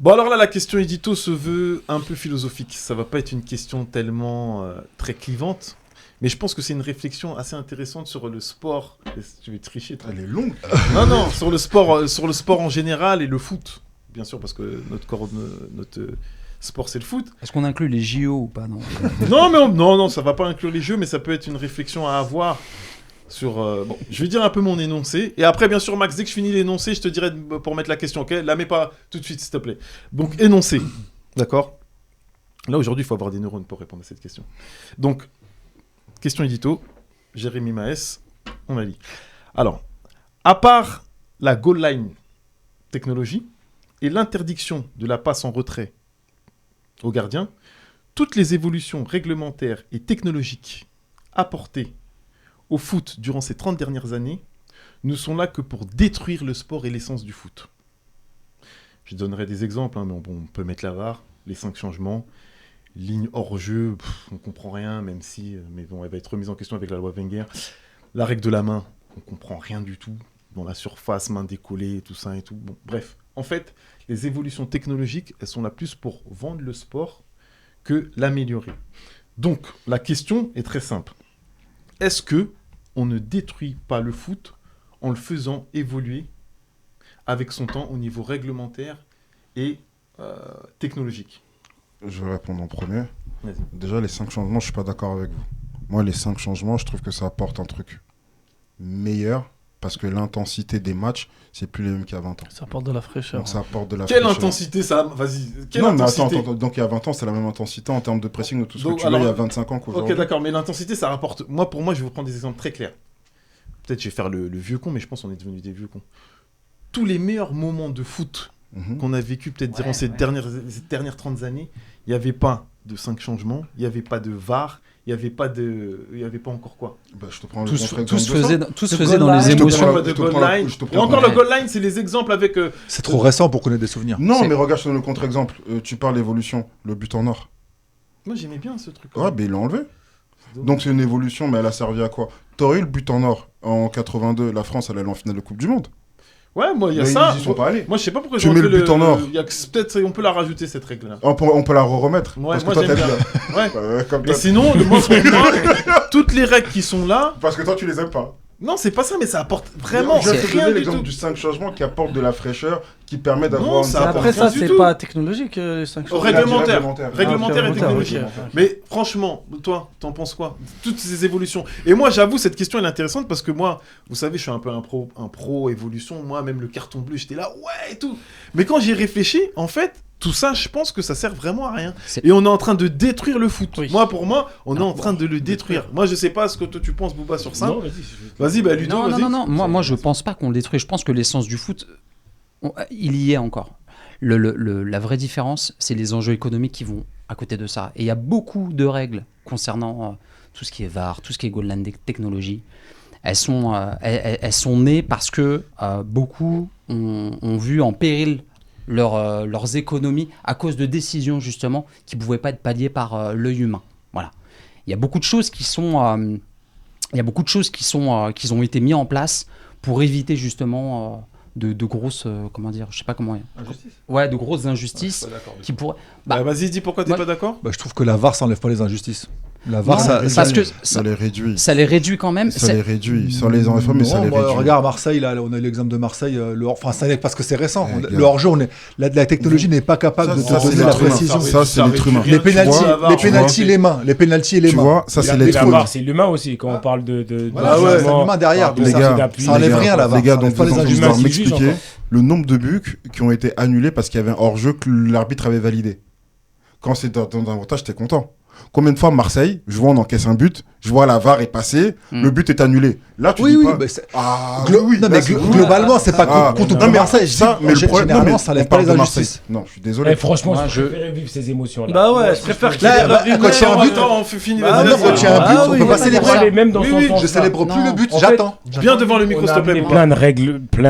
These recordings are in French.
Bon, alors là, la question édito se veut un peu philosophique. Ça va pas être une question tellement très clivante, mais je pense que c'est une réflexion assez intéressante sur le sport. Tu veux tricher, toi. Elle est longue. Non, sur le sport en général et le foot, bien sûr, parce que notre sport, c'est le foot. Est-ce qu'on inclut les JO ou pas? Non, ça va pas inclure les jeux, mais ça peut être une réflexion à avoir. Bon, je vais dire un peu mon énoncé. Et après, bien sûr, Max, dès que je finis l'énoncé, je te dirai pour mettre la question, ok? La mets pas tout de suite, s'il te plaît. Donc, énoncé. D'accord? Là, aujourd'hui, il faut avoir des neurones pour répondre à cette question. Donc, question édito. Jérémy Maes, on a dit. Alors, à part la goal line technologie et l'interdiction de la passe en retrait au gardien, toutes les évolutions réglementaires et technologiques apportées au foot durant ces 30 dernières années ne sont là que pour détruire le sport et l'essence du foot. Je donnerai des exemples, mais on peut mettre la VAR, les 5 changements, ligne hors jeu, on comprend rien, même si, mais bon, elle va être remise en question avec la loi Wenger. La règle de la main, on comprend rien du tout, dans la surface, main décollée, tout ça et tout. Bon, bref, en fait, les évolutions technologiques, elles sont là plus pour vendre le sport que l'améliorer. Donc, la question est très simple. Est-ce que on ne détruit pas le foot en le faisant évoluer avec son temps au niveau réglementaire et technologique? Je vais répondre en premier. Vas-y. Déjà, les 5 changements, je suis pas d'accord avec vous. Moi, les 5 changements, je trouve que ça apporte un truc meilleur parce que l'intensité des matchs, c'est plus les mêmes qu'il y a 20 ans. Ça apporte de la fraîcheur. Donc, ça apporte de la Quelle fraîcheur. intensité ça? Vas-y. Quelle Non, mais intensité? attends. Donc, il y a 20 ans, c'est la même intensité en termes de pressing ou tout ce Donc, que tu alors, veux, il y a 25 ans qu'aujourd'hui. Ok, d'accord, mais l'intensité, ça rapporte... Pour moi, je vais vous prendre des exemples très clairs. Peut-être je vais faire le vieux con, mais je pense qu'on est devenus des vieux cons. Tous les meilleurs moments de foot qu'on a vécu peut-être durant ces dernières 30 années, il n'y avait pas de 5 changements, il n'y avait pas de VAR, il n'y avait pas encore quoi. Bah, je te prends Tout se Le faisait goal dans line. les Je te émotions. prends pas de goal line. Et encore le goal line, c'est les exemples avec... C'est trop récent pour connaître des souvenirs. Non, C'est- mais regarde, je te donne le contre-exemple. Tu parles d'évolution, le but en or. Moi, j'aimais bien ce truc. Ouais, mais il l'a enlevé. Donc c'est une évolution, mais elle a servi à quoi? T'aurais eu le but en or en 82, la France, elle allait en finale de Coupe du Monde. Ouais, moi, il y a Mais ça. ils y sont pas allés. Moi, je sais pas pourquoi Tu j'ai mets enlevé le but en or. Peut-être, on peut la rajouter, cette règle-là. On peut la remettre. Ouais, parce que moi, toi, j'aime t'aimes bien. Ouais. Ouais, comme Et toi. sinon, moi, pour moi, toutes les règles qui sont là... Parce que toi, tu les aimes pas. Non, c'est pas ça, mais ça apporte vraiment Je vais te rien donner du l'exemple tout. du 5 changements qui apporte de la fraîcheur, qui permet d'avoir Non, une ça certaine- Après ça, du c'est tout. pas technologique, les 5 Au choses. réglementaire. Réglementaire. Réglementaire et Réglementaire, technologique. ok. Mais franchement, toi, t'en penses quoi? Toutes ces évolutions. Et moi, j'avoue, cette question, elle est intéressante parce que moi, vous savez, je suis un peu un pro évolution. Moi, même le carton bleu, j'étais là, ouais, et tout. Mais quand j'y ai réfléchi, en fait, tout ça, je pense que ça sert vraiment à rien. Et on est en train de détruire le foot. Oui. Pour moi, on est en train de le détruire. Moi, je sais pas ce que toi, tu penses, Bouba, sur ça. Non, vas-y. Vas-y, bah, Ludo, Non, vas-y. non. Moi, je pense pas qu'on le détruit. Je pense que l'essence du foot, il y est encore. La vraie différence, c'est les enjeux économiques qui vont à côté de ça. Et il y a beaucoup de règles concernant tout ce qui est VAR, tout ce qui est goal line technologie. Elles sont nées parce que beaucoup ont vu en péril leurs économies à cause de décisions justement qui ne pouvaient pas être palliées par l'œil humain. Voilà. Il y a beaucoup de choses qui ont été mises en place pour éviter justement de grosses comment dire, je sais pas comment. Injustice. Ouais, de grosses injustices Je suis pas d'accord. qui pourraient. Bah, vas-y, dis pourquoi t'es moi- pas d'accord. Bah, je trouve que la VAR, ça enlève pas les injustices. La VAR, Non, ça, parce que Ça les réduit. ça les réduit quand même. Ça les réduit. Sans les enlever, mais ça Non, les moi, réduit. regarde Marseille, là, on a eu l'exemple de Marseille. Enfin, ça, parce que c'est récent. Eh, Le hors-jeu, la technologie n'est pas capable de Ça, te c'est donner la l'être humain. précision. Ça, c'est l'être humain. Les pénaltys, Tu vois, les pénaltys, les mains. Les pénaltys et les Tu mains. vois, ça, c'est La l'être VAR, humain. c'est l'humain aussi, quand on parle de Voilà, ouais, c'est l'humain derrière. de Les ça, gars, d'appui, ça enlève rien, la VAR. Les gars, Ça enlève donc pas vous les allez humains devoir qui jugent m'expliquer encore. le nombre de buts qui ont été annulés parce qu'il y avait un hors-jeu que l'arbitre avait validé. Quand c'est dans ton avantage, t'es content. Combien de fois Marseille, je vois on encaisse un but, je vois la VAR est passée, le but est annulé. Là tu dis Oui, pas. mais c'est- Ah non, mais là, c'est cool. globalement, c'est pas Ah, contre non, mais Marseille. ça, mais le problème, non, généralement, mais ça on enlève pas parle les de Marseille. injustices. Non, je suis désolé. Eh, franchement, Moi, je préfère vivre ces émotions-là. Bah ouais, je préfère qu'il y ait Là, la quand il y a un but, Attends, on fait finir. Ah vas-y, non, vas-y. quand il y a un but, Ah on oui, peut pas oui, célébrer. aller même dans Oui, son oui, sens. Je célèbre plus Non. le but, En j'attends. Viens devant le micro, On s'il a te plaît. amené Bouba. plein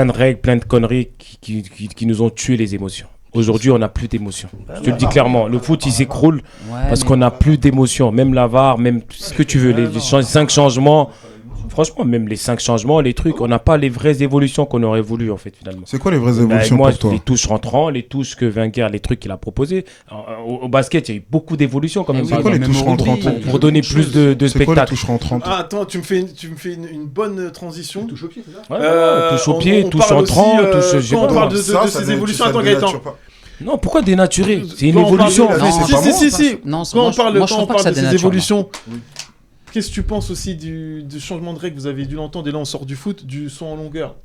de règles, plein de conneries qui nous ont tué les émotions. Aujourd'hui, on n'a plus d'émotions. Je te le dis clairement. Le foot, il s'écroule parce qu'on n'a plus d'émotions. Même la VAR, même ce que tu veux, les 5 changements. Franchement, même les 5 changements, les trucs, on n'a pas les vraies évolutions qu'on aurait voulu, en fait, finalement. C'est quoi les vraies Bah, évolutions moi, pour toi? les touches rentrants, les touches que Wenger, les trucs qu'il a proposés. Au basket, il y a eu beaucoup d'évolutions quand même. Eh par C'est quoi les exemple, touches même au rentrantes? rugby, pour donner plus de C'est quoi les spectacle. touches rentrantes? Ah, attends, tu me fais une bonne transition. Touche au pied, c'est ça Ouais, touche au pied, on touche parle entrant, aussi, touche. j'ai quand pas on parle compris. de ces évolutions, attends, Gaëtan. Non, pourquoi dénaturer? C'est une Quand on parle évolution. de- Non, c'est pas si. Non, Quand on parle, moi, je quand on trouve pas que parle ça de ces dénature. évolutions, qu'est-ce que tu penses aussi du changement de règle? Vous avez dû l'entendre, et là on sort du foot, du saut en longueur.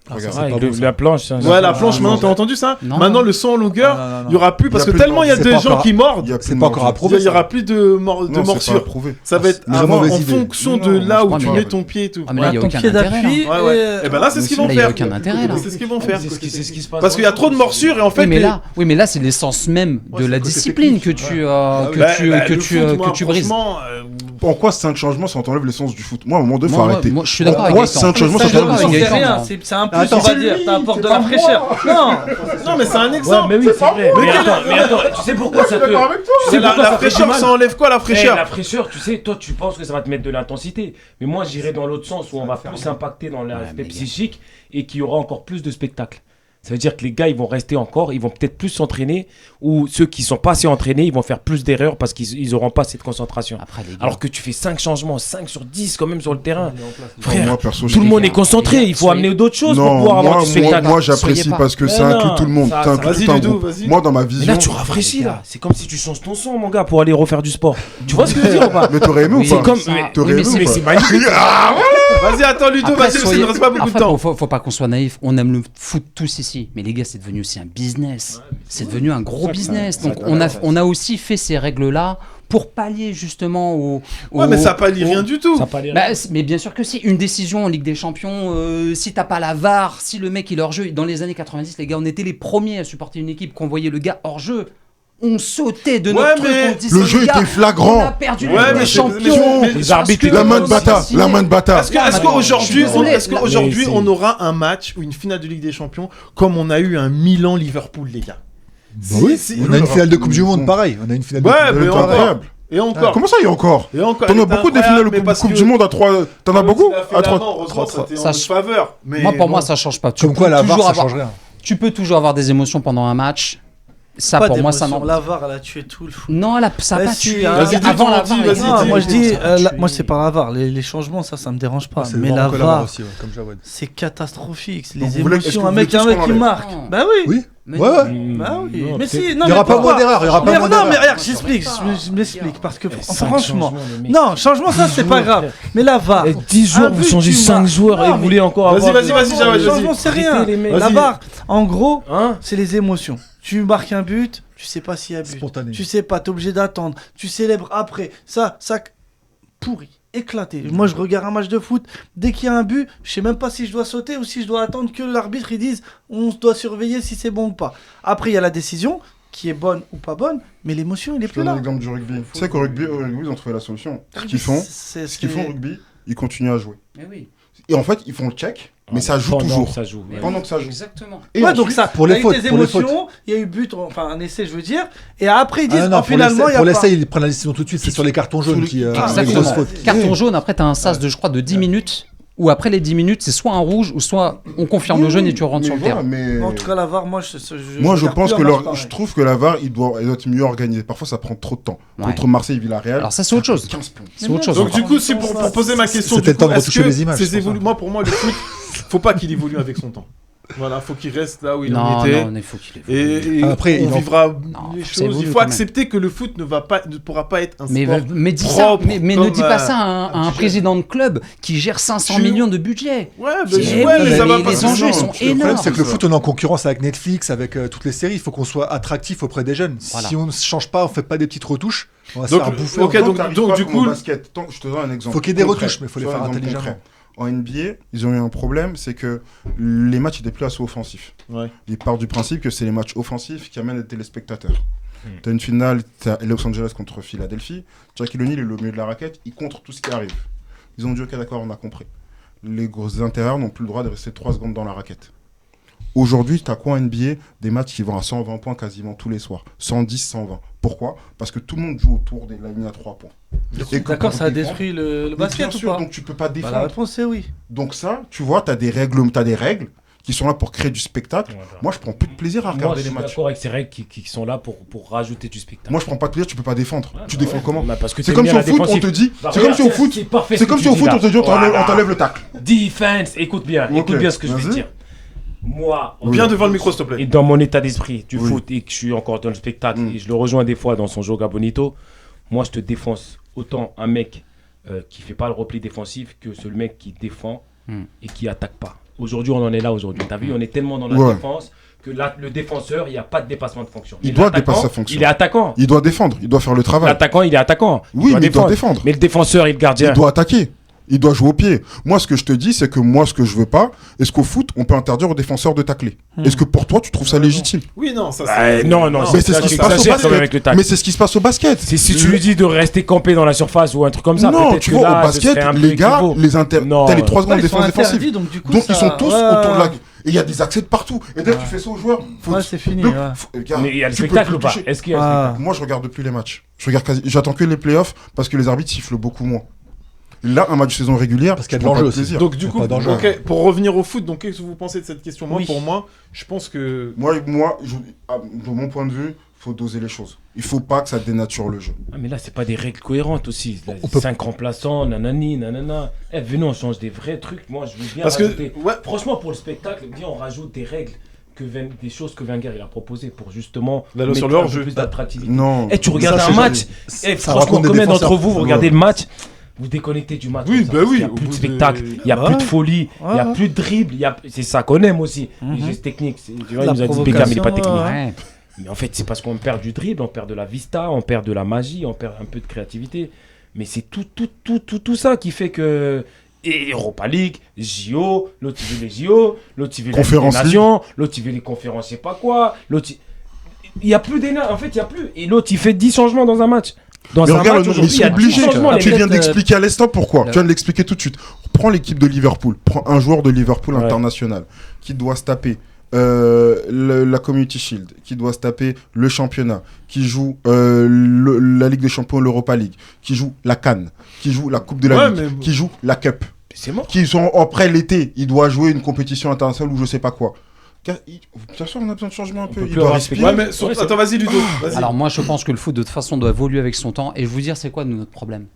Regarde, Ouais, c'est pas avec bon, ça. la planche. ça. Ouais, la planche, non, maintenant, non. t'as entendu ça? Non. Maintenant, le saut en longueur, Non, non, non. il y aura plus, parce Il y a que plus de tellement il y a mordus. des C'est pas gens encore- qui mordent, Il y a C'est plus pas de encore mordus. approuvé. il y aura plus de Non, c'est pas morsures. approuvé. Ça va être Une avant, mauvaise en idée. fonction Non, de non, là je où crois tu pas. mets ton pied et tout. Ah, mais là, il y a ton aucun pied intérêt, d'appui. Ouais, ouais. Et ben là, c'est ce qu'ils vont Là, il y a faire. aucun intérêt, là. C'est ce qu'ils vont faire. C'est ce qui se passe. Parce qu'il y a trop de morsures et en fait. Oui, les- mais là, c'est l'essence même Ouais, de c'est la le côté discipline technique. que tu, Ouais. que Bah, tu, bah, que le tu, foot, que moi, tu brises. franchement, Pourquoi 5 changements, ça t'enlève l'essence du foot? Moi, à un moment donné, faut Moi, arrêter. moi, je suis d'accord avec Moi, Gaëtan. 5 changements, ça Je suis t'enlève d'accord avec l'essence. C'est Gaëtan, rien, moi. c'est un plus, Attends, on va c'est dire. lui, Ça apporte c'est de la pas fraîcheur. Non, non, mais c'est un Ouais, exemple. mais oui, c'est vrai. Mais attends, tu sais pourquoi ça te. Tu sais La pourquoi ça fait fraîcheur, mal ça enlève quoi la Eh, fraîcheur? la fraîcheur, tu sais, toi tu penses que ça va te mettre de l'intensité. Mais moi j'irai dans l'autre sens où on va plus impacter dans l'aspect mais psychique et qu'il y aura encore plus de spectacles. Ça veut dire que les gars ils vont rester encore, ils vont peut-être plus s'entraîner ou ceux qui sont pas assez entraînés ils vont faire plus d'erreurs parce qu'ils auront pas cette concentration. Après, les gars, Alors que tu fais 5 changements, 5 sur 10 quand même sur le terrain. Frère, moi, perso, Tout le les monde gars, est concentré, les gars, il faut soyez- amener d'autres choses pour non, pouvoir avoir moi, du spectacle. moi j'apprécie Soyez pas. parce que Mais ça non, inclut tout le monde. ça- Ça inclut Vas-y, tout un Ludo, groupe. vas-y. Moi, dans ma Mais vision. là tu rafraîchis là, c'est comme si tu changes ton son mon gars pour aller refaire du sport. Tu vois ce que je veux dire ou pas? Mais t'aurais aimé Oui, ou pas? comme- ça- mais- T'aurais oui, mais aimé ou c'est- pas? c'est magnifique. Vas-y, attends, Ludo, Après, vas-y, parce qu'il ne reste pas beaucoup de après, temps. faut pas qu'on soit naïf. On aime le foot tous ici. Mais les gars, c'est devenu aussi un business. C'est devenu un gros business. Donc, on a aussi fait ces règles-là pour pallier justement au. Ouais, mais ça pallie rien du tout. Ça a pas l'air. Bah, mais bien sûr que si. Une décision en Ligue des Champions, si t'as pas la VAR, si le mec il est hors jeu. Dans les années 90, les gars, on était les premiers à supporter une équipe qu'on voyait le gars hors jeu. On sautait de Ouais, notre truc. mais On disait, le jeu les gars, était flagrant. On a perdu Ouais, la Ligue mais des c'est- Champions. mais- les arbitres, La main de bâtard, la main de bâtard. Est-ce qu'aujourd'hui, je suis désolé, aujourd'hui, mais on aura un match ou une finale de Ligue des Champions comme on a eu un Milan-Liverpool, les gars? Bah oui, on a une finale de Coupe du Monde pareil. On a une finale de Ouais, Coupe du mais Monde encore. pareil. Incroyable. Et encore. Comment ça, il y a encore? Et encore. T'en elle as était beaucoup des incroyable, finales mais de parce Coupe que- du Monde à 3. T'en as beaucoup? À À 3. Heureusement, c'était Ça en ch- faveur. Mais Moi, pour bon. moi, ça change pas. Tu Comme peux quoi, la toujours VAR, ça avoir- change rien. Tu peux toujours avoir des émotions pendant un match. Ça, pas pour moi, ça d'émotion. n'en. La VAR, elle a tué tout le foot. Non, ça a Bah pas si, tué. hein. Vas-y, dis Avant ton la dit, VAR, vas-y, il y dis. a- Non, moi je dis, ça a tué. moi c'est pas la VAR. Les changements, ça me dérange pas. C'est Mais vraiment la que la VAR VAR, aussi, ouais, comme Jawad. c'est catastrophique. Donc Les vous voulez- est-ce que émotions, vous un voulez mec tous qu'on qui l'enlève? marque. Non. Bah oui. Oui. Mais Ouais, non. ouais. Bah oui. Non, Mais peut-être- si, non, Il y mais aura pas pourquoi moins d'erreurs, il y aura pas Mais moins non, mais d'erreurs. regarde, j'explique, je m'explique. Parce que Cinq franchement, changements, le mec. non, changement, ça c'est pas grave. Mais la VAR, 10 joueurs, un vous but, changez tu 5 marques. joueurs et Non, vous mais- voulez encore Vas-y, avoir. vas-y, Jawad, le vas-y. changement, c'est Arrêtez, rien. les mecs. La Vas-y. VAR, en gros, Hein? c'est les émotions. Tu marques un but, tu sais pas s'il y a but. Spontané. Tu sais pas, t'es obligé d'attendre. Tu célèbres après. Ça pourri, éclaté. Moi, je regarde un match de foot. Dès qu'il y a un but, je sais même pas si je dois sauter ou si je dois attendre que l'arbitre il dise on doit surveiller si c'est bon ou pas. Après, il y a la décision qui est bonne ou pas bonne, mais l'émotion, il est Je te plus donne là. l'exemple du rugby. Tu sais qu'au rugby, ils ont trouvé la solution. Ce qu'ils font, ce qu'ils font au rugby, ils continuent à jouer. Mais oui. Et en fait, ils font le check, mais ça joue toujours. Ça joue. Mais Pendant oui, que ça joue. Exactement. Et Ouais, ensuite, donc ça, pour les avec fautes, des pour les émotions, il y a eu but, enfin un essai, je veux dire, et après ils disent Ah non, pour finalement il y a pour pas. l'essai, ils prennent la décision tout de suite. C'est sur les cartons jaunes qui. les Exactement. grosses fautes. Carton jaune, après, tu as un sas de, je crois, de 10 minutes. Ou après les 10 minutes, c'est soit un rouge, ou soit on confirme le jaune et tu rentres sur le voilà, terrain. mais- En tout cas, la VAR, moi je Moi, je regarde pense plus que un match je pareil. trouve que la VAR, il doit être mieux organisé. Parfois, ça prend trop de temps. Ouais. Contre Marseille et Villarreal. Alors ça, c'est autre chose. 15 points. C'est autre chose. Donc encore. du coup, si pour poser ma question, C'était du le temps coup, de est-ce retoucher que les images, ces c'est pour ça. moi pour moi le foot, faut pas qu'il évolue avec son temps. Voilà, faut qu'il reste là où il en Non, était. non, il faut qu'il évolue. Et Après, on il en- vivra Non, les ça choses. évolue Il faut quand même. accepter que le foot ne pourra pas être un Mais, sport dis ça, propre mais ne comme, dis pas ça à un président de club qui gère 500 Tu- millions de budget. Ouais, Eh mais oui, ça va mais pas. les enjeux sont Le Le problème, énormes. c'est que le foot, on est en concurrence avec Netflix, avec toutes les séries. Il faut qu'on soit attractif auprès des jeunes. Voilà. Si on ne change pas, on fait pas des petites retouches, on va se Donc, faire bouffer. ok, Tant donc- que t'arrives donc, pas du comme coup, au basket, je te donne un exemple. Faut qu'il y ait des concret. retouches, mais faut les Je te faire donne un exemple intelligemment. concret. En NBA, ils ont eu un problème, c'est que les matchs étaient plus assez offensifs. Ouais. Ils partent du principe que c'est les matchs offensifs qui amènent les téléspectateurs. T'as une finale, t'as Los Angeles contre Philadelphie. Shaquille O'Neal est au milieu de la raquette, il contre tout ce qui arrive. Ils ont dit ok, d'accord, on a compris. Les gros intérieurs n'ont plus le droit de rester 3 secondes dans la raquette. Aujourd'hui, tu as quoi en NBA? Des matchs qui vont à 120 points quasiment tous les soirs. 110, 120. Pourquoi? Parce que tout le monde joue autour des lignes à 3 points. Et D'accord, ça a défend, détruit le mais basket bien ou sûr, pas? donc tu peux pas Bah, la défendre. réponse c'est oui. Donc ça, tu vois, tu as des règles qui sont là pour créer du spectacle. Ouais, voilà. Moi, je prends plus de plaisir à Moi, regarder je les suis matchs. d'accord avec ces règles qui sont là pour rajouter du spectacle. Moi, je prends pas de plaisir, tu peux pas défendre. Ouais, Tu bah défends ouais. comment? Bah, parce que C'est t'aimes comme bien si au la foot, on défensive. te dit. Bah, C'est comme regarde, si au foot. c'est parfait C'est ce comme que si tu au dis foot, là. on te dit, on Voilà. t'enlève le tacle. Defense, écoute bien Ok, ce que je vais te vas-y. dire. Moi, Bien devant le micro, s'il te plaît. et dans mon état d'esprit du Oui. foot et que je suis encore dans le spectacle Mm. et je le rejoins des fois dans son Joga Bonito, moi je te défonce autant un mec qui fait pas le repli défensif que ce mec qui défend et qui attaque pas. Aujourd'hui, on en est là aujourd'hui. T'as vu, on est tellement dans la Ouais. défense que là, le défenseur, il n'y a pas de dépassement de fonction. Il Mais doit l'attaquant, dépasser sa fonction. Il est attaquant. Il doit défendre, il doit faire le travail. L'attaquant, il est attaquant. Oui, mais il doit défendre. Mais le défenseur et le gardien. Il doit attaquer. Il doit jouer au pied. Moi, ce que je te dis, c'est que moi, ce que je veux pas, est-ce qu'au foot, on peut interdire aux défenseurs de tacler? Est-ce que pour toi, tu trouves ça légitime? Oui, non, ça Bah, non, non, Mais c'est ce qui se passe au exagère quand même avec le basket. tacle. Mais c'est ce qui se passe au basket. C'est si tu lui dis de rester campé dans la surface ou un truc comme ça, Non, peut-être tu que vois, là, au ce basket, serait un peu les gars, équivaut. Non. t'as les 3 secondes Ouais, de ils sont défense défensive. interdits, donc du coup, Donc ça- ils sont tous ouais, autour de la. ouais. Et il y a des accès de partout. Et dès que tu fais ça aux joueurs, faut. Ouais, c'est fini. Donc, ouais. regarde, Mais il y a le tu peux spectacle plus ou pas? toucher. Est-ce qu'il y a le Ah. spectacle? Moi, je regarde plus les matchs. J'attends que les playoffs parce que les arbitres sifflent beaucoup moins. Là, un match de saison régulière, Parce qu'il y a je de prends pas l'enjeu aussi. plaisir. Donc, du Y a coup, pas d'enjeu. ok, pour revenir au foot, donc qu'est-ce que vous pensez de cette question? Moi, Oui. pour moi, je pense que. De mon point de vue, il faut doser les choses. Il faut pas que ça dénature le jeu. Ah, mais là, c'est pas des règles cohérentes aussi. Là, On peut- 5 remplaçants, nanani, nanana. Eh, venez, on change des vrais trucs. Moi, je veux bien Parce que. rajouter. Ouais. Franchement, pour le spectacle, viens, on rajoute des règles, des choses que Wenger il a proposées pour justement La sur mettre le un peu hors-jeu. plus d'attractivité. Non. Eh, tu regardes Ça, un c'est match. jamais- Eh, ça franchement, raconte des combien d'entre défenseurs. vous, vous regardez le match, vous déconnectez du match. Oui, comme ça, bah parce oui, qu'il n'y a au plus de bout de- spectacle, il n'y a Ouais. plus de folie, il n'y a Ouais. plus de dribble. C'est ça qu'on aime aussi. Mhm. Les gestes techniques. Tu vois, La il nous a dit Beckham, il n'est pas provocation, technique. ouais. Ouais. Mais en fait, c'est parce qu'on perd du dribble, on perd de la vista, on perd de la magie, on perd un peu de créativité. Mais c'est tout ça qui fait que. Et Europa League, JO, l'autre il veut les JO, l'autre il veut la Ligue des Conférence Nations, l'autre il veut les conférences, je sais pas quoi. L'autre il n'y a plus d'énergie, en fait, il n'y a plus. Et l'autre il fait 10 changements dans un match. Dans Mais un regarde, match ils aujourd'hui, il y sont a 10 obligés. changements. les Tu mecs. viens d'expliquer à l'instant pourquoi. le- Tu viens de l'expliquer tout de suite. Prends l'équipe de Liverpool. Prends un joueur de Liverpool Ouais. international qui doit se taper la Community Shield, qui doit se taper le championnat, qui joue la Ligue des Champions, l'Europa League, qui joue la CAN, qui joue la Coupe de la Ouais, Ligue, mais- qui joue la Cup, C'est mort. qui sont après l'été, il doit jouer une compétition internationale ou je sais pas quoi. Bien sûr, on a besoin de changement un peu. peut Il plus doit avoir respirer. Ouais, mais sur- Ouais, c'est- attends, vas-y, Ludo. Vas-y. Alors moi je pense que le foot de toute façon doit évoluer avec son temps et je vais vous dire c'est quoi notre problème.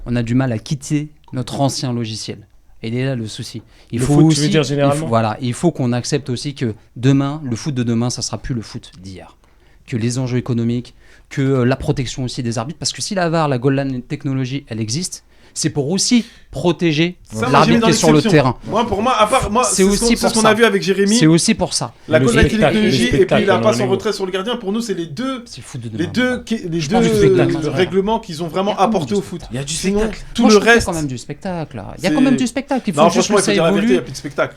On a du mal à quitter notre ancien logiciel. Et il est là le souci. Il Le faut foot, tu aussi, veux dire, généralement voilà, il faut qu'on accepte aussi que demain, le foot de demain, ça sera plus le foot d'hier. Que les enjeux économiques, que la protection aussi des arbitres, parce que si la VAR, la goal line technologie, elle existe, c'est pour aussi protéger Ça, moi, j'ai mis l'arbitre dans qui est sur le l'exception. terrain. Moi, pour moi, à part. Moi, C'est c'est aussi ce qu'on- c'est pour ce qu'on ça. a vu avec Jérémy. C'est aussi pour ça. La Le goal line spectacle, technologie le et puis spectacle, la on passe en en est où? retrait sur le gardien, pour nous, c'est les deux. C'est le foot de Les demain. deux, les Je pense deux que le spectacle, c'est règlements qu'ils ont vraiment Il y a quand même apportés du au foot. Il y a du Sinon, spectacle. tout Moi, le je trouve qu'il y a reste. quand même du spectacle. Là. Il y a c'est- quand même du spectacle. Il faut Non, juste franchement, que il faut ça dire la vérité, il n'y évolue. a plus de spectacle.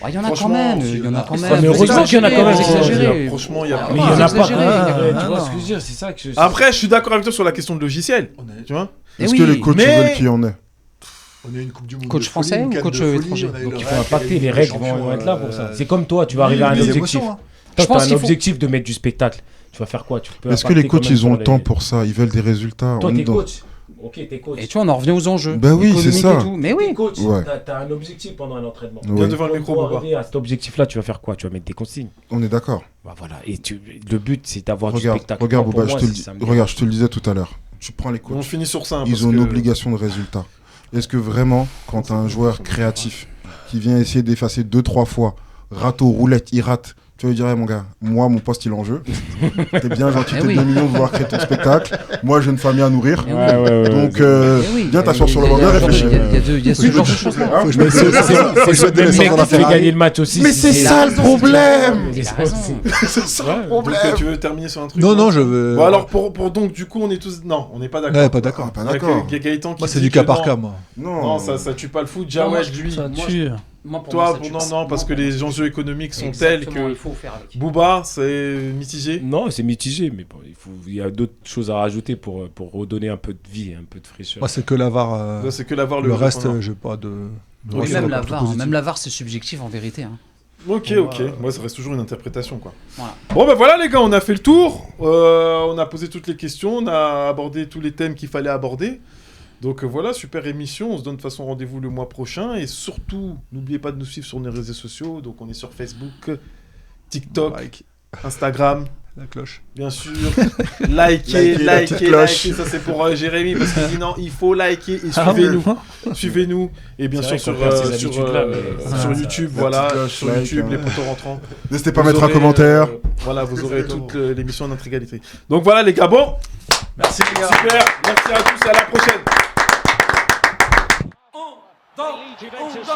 Ouais, il y en a quand Franchement, même. Il y en a quand Ouais, même. mais Vous heureusement qu'il y en a quand même. exagérez, vous exagérez. Franchement, il y a. Mais il y en a Vous pas. exagérez, Ouais, gars. tu vois non. ce que je veux dire, c'est ça que je. Après, je suis d'accord avec toi sur la question de logiciel. Tu vois Eh Est-ce oui, que les coachs mais- veulent qu'il y en ait? On a eu une Coupe du Monde. Coach de folie, français une ou canne coach de folie, étranger? on a eu Donc le il faut Real, impacter, Ligue les des règles Champions, vont être là pour ça. C'est comme toi, tu vas arriver à un des objectif. émotions, hein. Toi, Je pense tu as un qu'il faut- objectif de mettre du spectacle. Tu vas faire quoi? Tu peux Est-ce que impacter les coachs, quand même ils ont sur le temps les- pour ça? Ils veulent des résultats. Toi, On t'es est dans- coach. Ok, t'es coach. Et tu vois, on en revient aux enjeux. Bah oui, c'est économiques ça. et tout. Mais T'es oui. coach, Ouais. t'as un objectif pendant un entraînement. Oui. Viens devant le micro, Pour Boba. arriver à cet objectif-là, tu vas faire quoi? Tu vas mettre des consignes. On est d'accord. Bah voilà. Et le but, c'est d'avoir du Regarde, spectacle. regarde, Moi, pour Boba, moi, je te le c'est dis- ça me- regarde, je te le disais tout à l'heure. Tu prends les On coachs. finit sur ça. Ils parce ont une que- obligation de résultat. Est-ce que vraiment, quand tu as un joueur créatif qui vient essayer d'effacer 2-3 fois, râteau, roulette, il rate, tu vas lui dire, hey, mon gars, moi, mon poste, il est en jeu. T'es bien gentil, Eh t'es oui. bien mignon de vouloir créer ton spectacle. Moi, j'ai une famille à nourrir. Eh oui. Ouais, ouais, ouais. Donc, Eh oui. viens t'asseoir sur le Il y a- banc, il y a- réfléchis. Il y a ce genre de choses-là. Hein Faut que je mette C'est faut le que je mette même l'essence mec dans la qui fait Ferrari. gagner le match aussi. Mais c'est ça le problème! Il a raison. C'est ça le Donc, problème! tu veux terminer sur un truc Non, non, je veux. Bon, alors, donc, du coup, on est tous. Non, on n'est pas d'accord. Ouais, pas d'accord. Pas d'accord. Gaëtan qui Moi, c'est dit du cas que par non. cas, moi. Non, ça tue pas le foot. Non, moi, Jawed, lui. Ça moi, tue. Moi, pour Toi, moi, ça bon, tue non, pas. non, parce que Moi, les enjeux économiques sont exactement, tels il que. faut faire avec. Booba, c'est mitigé. Non, c'est mitigé, mais bon, il y a d'autres choses à rajouter pour redonner un peu de vie, un peu de fraîcheur. Moi, c'est que la VAR. Là, c'est que l'avoir Le reste, non. j'ai pas de. Oui, Ouais, même c'est la plutôt VAR, positif. même la VAR, c'est subjectif en vérité. Hein. Ok, Bon, ok. Moi, ça reste toujours une interprétation, quoi. Voilà. Bon, ben voilà, les gars, on a fait le tour. On a posé toutes les questions. On a abordé tous les thèmes qu'il fallait aborder. Donc voilà, super émission. On se donne de toute façon rendez-vous le mois prochain. Et surtout, n'oubliez pas de nous suivre sur nos réseaux sociaux. Donc on est sur Facebook, TikTok, Like, Instagram. la cloche. Bien sûr, likez, la petite cloche. likez, ça c'est pour Jérémy parce qu'il dit non, il faut liker et Ah, suivez-nous et bien C'est sûr vrai qu'on sur, perd ces habitudes-là, mais sur ça- YouTube, la voilà, petite cloche, sur like, YouTube, hein. les poteaux rentrants. N'hésitez pas à Vous mettre un aurez, commentaire. voilà, vous aurez toute l'émission Notre Égalité. Donc voilà les gars, bon, Merci les gars. super, merci à tous et à la prochaine. Juventus,